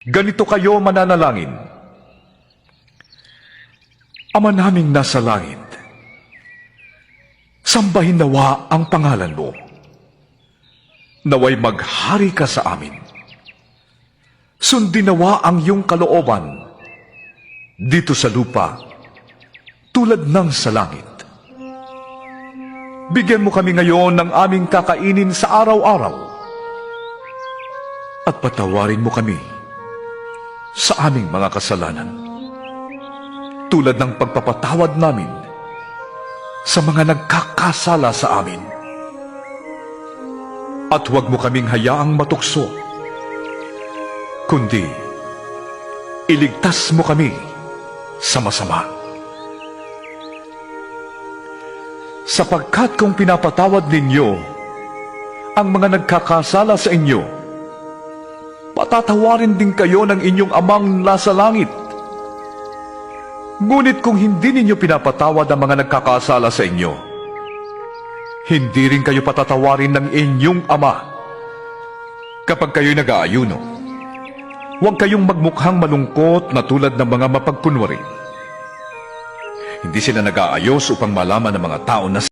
Ganito kayo mananalangin. Ama naming nasa langit, sambahin nawa ang pangalan mo. Naway maghari ka sa amin. Sundin nawa ang iyong kalooban dito sa lupa tulad ng sa langit. Bigyan mo kami ngayon ng aming kakainin sa araw-araw at patawarin mo kami sa aming mga kasalanan tulad ng pagpapatawad namin sa mga nagkakasala sa amin. At huwag mo kaming hayaang matukso, kundi iligtas mo kami sa masama. Sapagkat kung pinapatawad ninyo ang mga nagkakasala sa inyo, patatawarin din kayo ng inyong amang nasa langit. Ngunit kung hindi ninyo pinapatawad ang mga nagkakasala sa inyo, hindi rin kayo patatawarin ng inyong ama. Kapag kayo'y nag-aayuno, huwag kayong magmukhang malungkot na tulad ng mga mapagkunwari. Hindi sila nag-aayos upang malaman ng mga tao na